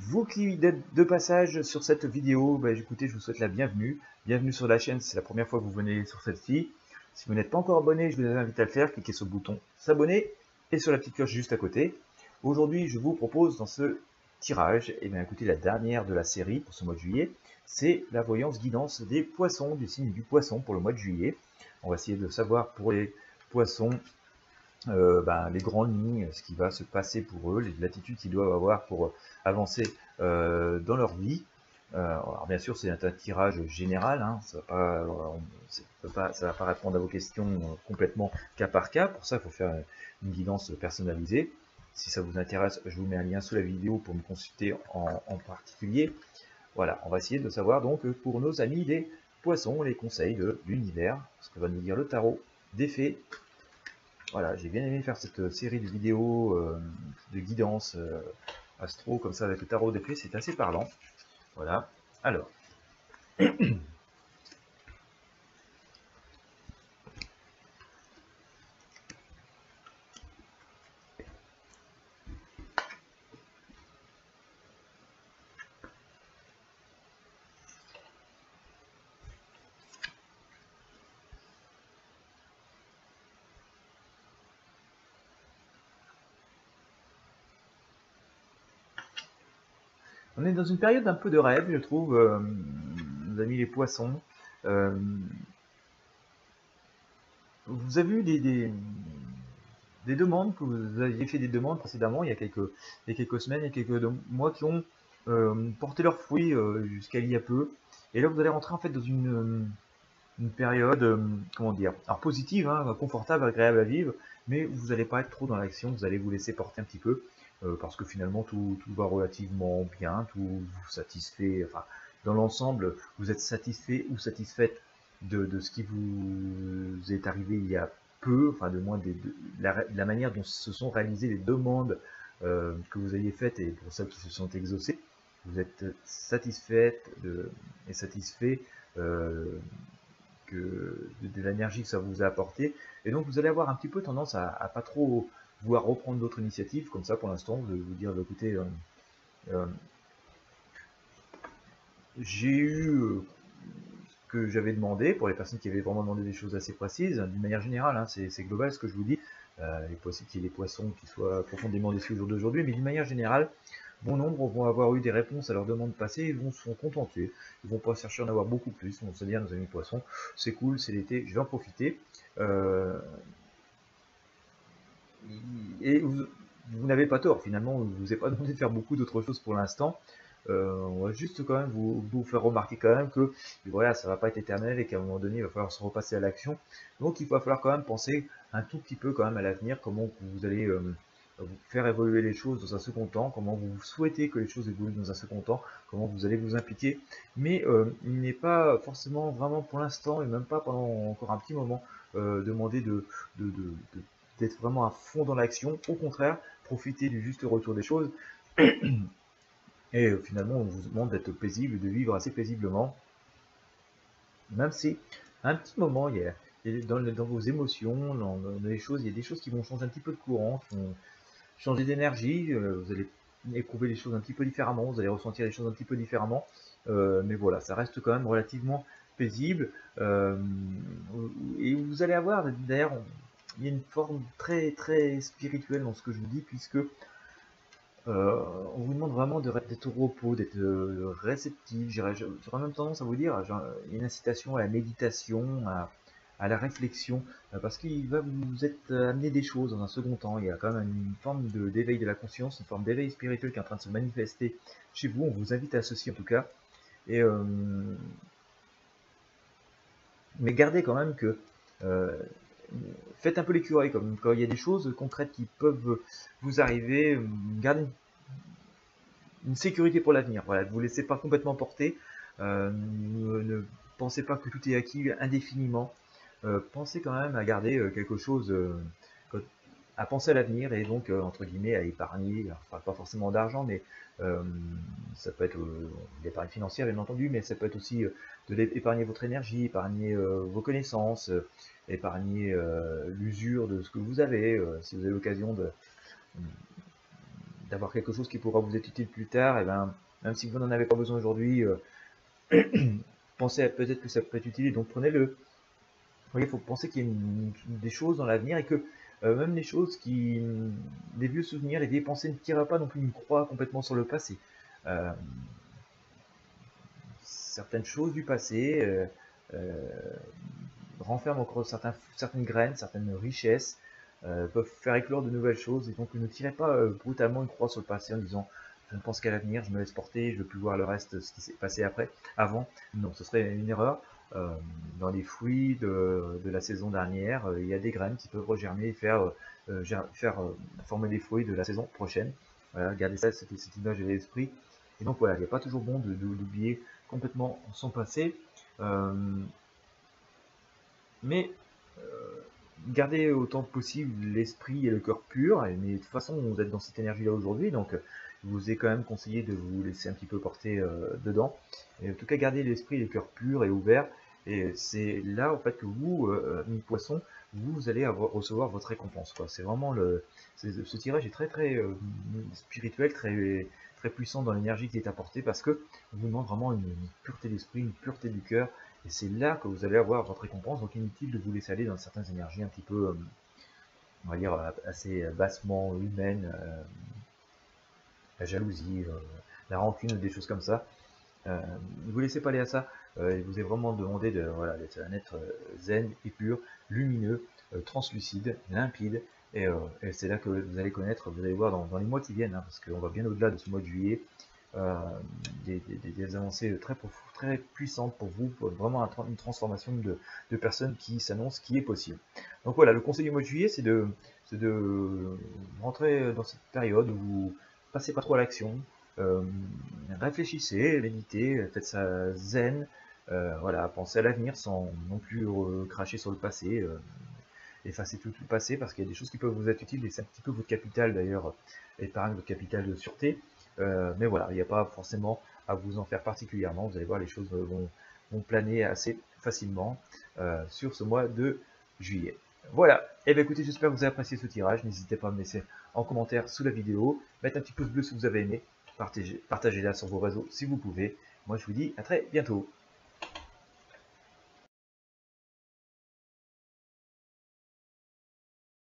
Vous qui êtes de passage sur cette vidéo, écoutez, je vous souhaite la bienvenue. Bienvenue sur la chaîne, c'est la première fois que vous venez sur celle-ci. Si vous n'êtes pas encore abonné, je vous invite à le faire. Cliquez sur le bouton s'abonner et sur la petite cloche juste à côté. Aujourd'hui, je vous propose dans ce tirage, écoutez, la dernière de la série pour ce mois de juillet, c'est la voyance guidance des poissons, du signe du poisson pour le mois de juillet. On va essayer de savoir pour les poissons les grandes lignes, ce qui va se passer pour eux, les latitudes qu'ils doivent avoir pour avancer dans leur vie. Alors bien sûr, c'est un tirage général, hein, ça va pas répondre à vos questions complètement cas par cas. Pour ça, il faut faire une guidance personnalisée. Si ça vous intéresse, je vous mets un lien sous la vidéo pour me consulter en particulier. Voilà, on va essayer de savoir donc pour nos amis les poissons, les conseils de l'univers, ce que va nous dire le tarot des fées. Voilà, j'ai bien aimé faire cette série de vidéos de guidance astro, comme ça avec le tarot des fées, c'est assez parlant. Voilà, alors. On est dans une période un peu de rêve, je trouve, nos amis les poissons. Vous avez eu des demandes, que vous aviez fait des demandes précédemment, il y a quelques semaines, il y a quelques mois, qui ont porté leurs fruits jusqu'à il y a peu. Et là, vous allez rentrer en fait dans une période, comment dire, alors positive, hein, confortable, agréable à vivre, mais vous n'allez pas être trop dans l'action, vous allez vous laisser porter un petit peu, parce que finalement tout va relativement bien, tout vous satisfait, enfin, dans l'ensemble, vous êtes satisfait ou satisfaite de ce qui vous est arrivé il y a peu, enfin, de moins de la manière dont se sont réalisées les demandes que vous aviez faites et pour celles qui se sont exaucées. Vous êtes satisfaite et satisfait de l'énergie que ça vous a apporté, et donc vous allez avoir un petit peu tendance à pas trop vouloir reprendre d'autres initiatives comme ça pour l'instant. Vous vous dire, écoutez, j'ai eu ce que j'avais demandé pour les personnes qui avaient vraiment demandé des choses assez précises. D'une manière générale, hein, c'est global ce que je vous dis. Il est possible qu'il y ait des poissons qui soient profondément déçus au jour d'aujourd'hui, mais d'une manière générale, bon nombre vont avoir eu des réponses à leurs demandes passées et vont se contenter. Ils vont pas chercher à en avoir beaucoup plus. On se dire, nos amis poissons, c'est cool, c'est l'été, je vais en profiter. Et vous n'avez pas tort, finalement, je ne vous ai pas demandé de faire beaucoup d'autres choses pour l'instant. On va juste quand même vous faire remarquer quand même que voilà, ça va pas être éternel et qu'à un moment donné, il va falloir se repasser à l'action. Donc il va falloir quand même penser un tout petit peu quand même à l'avenir, comment vous allez vous faire évoluer les choses dans un second temps, comment vous souhaitez que les choses évoluent dans un second temps, comment vous allez vous impliquer. Mais il n'est pas forcément vraiment pour l'instant, et même pas pendant encore un petit moment, demandé d'être vraiment à fond dans l'action. Au contraire, profiter du juste retour des choses. Et finalement, on vous demande d'être paisible, de vivre assez paisiblement. Même si, à un petit moment, dans vos émotions, dans les choses, il y a des choses qui vont changer un petit peu de courant, qui vont changer d'énergie. Vous allez éprouver les choses un petit peu différemment, vous allez ressentir les choses un petit peu différemment. Mais voilà, ça reste quand même relativement paisible. Et vous allez avoir, d'ailleurs, il y a une forme très très spirituelle dans ce que je vous dis, puisque on vous demande vraiment d'être au repos, d'être réceptif. J'aurais même tendance à vous dire, une incitation à la méditation, à la réflexion, parce qu'il va vous être amené des choses dans un second temps. Il y a quand même une forme d'éveil de la conscience, une forme d'éveil spirituel qui est en train de se manifester chez vous. On vous invite à ceci en tout cas. Et mais gardez quand même que faites un peu l'écureuil, comme quand il y a des choses concrètes qui peuvent vous arriver, gardez une sécurité pour l'avenir. Voilà, ne vous laissez pas complètement porter, ne pensez pas que tout est acquis indéfiniment, pensez quand même à garder quelque chose, à penser à l'avenir et donc entre guillemets à épargner, enfin, pas forcément d'argent, mais ça peut être l'épargne financière bien entendu, mais ça peut être aussi épargner votre énergie, épargner vos connaissances, épargner l'usure de ce que vous avez, si vous avez l'occasion d'avoir quelque chose qui pourra vous être utile plus tard, et ben, même si vous n'en avez pas besoin aujourd'hui, pensez à peut-être que ça peut être utile, donc prenez-le. Vous voyez, il faut penser qu'il y a des choses dans l'avenir et que même les choses les vieux souvenirs, les vieilles pensées ne tirent pas non plus une croix complètement sur le passé. Certaines choses du passé renferment encore certaines graines, certaines richesses, peuvent faire éclore de nouvelles choses, et donc ne tirez pas brutalement une croix sur le passé en disant je ne pense qu'à l'avenir, je me laisse porter, je ne veux plus voir le reste, ce qui s'est passé avant. Non, ce serait une erreur. Dans les fruits de la saison dernière, il y a des graines qui peuvent regermer et faire former des fruits de la saison prochaine. Voilà, gardez ça, cette image de l'esprit. Et donc voilà, il n'est pas toujours bon d'oublier complètement son passé. Mais gardez autant que possible l'esprit et le cœur pur, mais de toute façon vous êtes dans cette énergie là aujourd'hui, donc je vous ai quand même conseillé de vous laisser un petit peu porter dedans, et en tout cas gardez l'esprit et le cœur pur et ouvert, et c'est là en fait que vous, mi-poisson, vous allez recevoir votre récompense, quoi. C'est vraiment ce tirage est très spirituel, très puissant dans l'énergie qui est apportée, parce que on vous demande vraiment une pureté d'esprit, une pureté du cœur. Et c'est là que vous allez avoir votre récompense, donc inutile de vous laisser aller dans certaines énergies un petit peu, on va dire, assez bassement humaines, la jalousie, la rancune, des choses comme ça. Ne vous laissez pas aller à ça, il vous est vraiment demandé d'être un être zen et pur, lumineux, translucide, limpide, et c'est là que vous allez connaître, vous allez voir dans les mois qui viennent, hein, parce qu'on va bien au-delà de ce mois de juillet, des avancées très puissantes pour vous, pour vraiment une transformation de personnes qui s'annonce, qui est possible. Donc voilà, le conseil du mois de juillet, c'est de rentrer dans cette période où vous passez pas trop à l'action, réfléchissez, méditez, faites ça zen, voilà, pensez à l'avenir sans non plus cracher sur le passé, effacez tout le passé, parce qu'il y a des choses qui peuvent vous être utiles, et c'est un petit peu votre capital d'ailleurs, épargne, votre capital de sûreté, mais voilà, il n'y a pas forcément à vous en faire particulièrement, vous allez voir, les choses vont planer assez facilement sur ce mois de juillet. Voilà, et bien écoutez, j'espère que vous avez apprécié ce tirage, n'hésitez pas à me laisser en commentaire sous la vidéo, mettre un petit pouce bleu si vous avez aimé, partagez-la sur vos réseaux si vous pouvez. Moi je vous dis à très bientôt.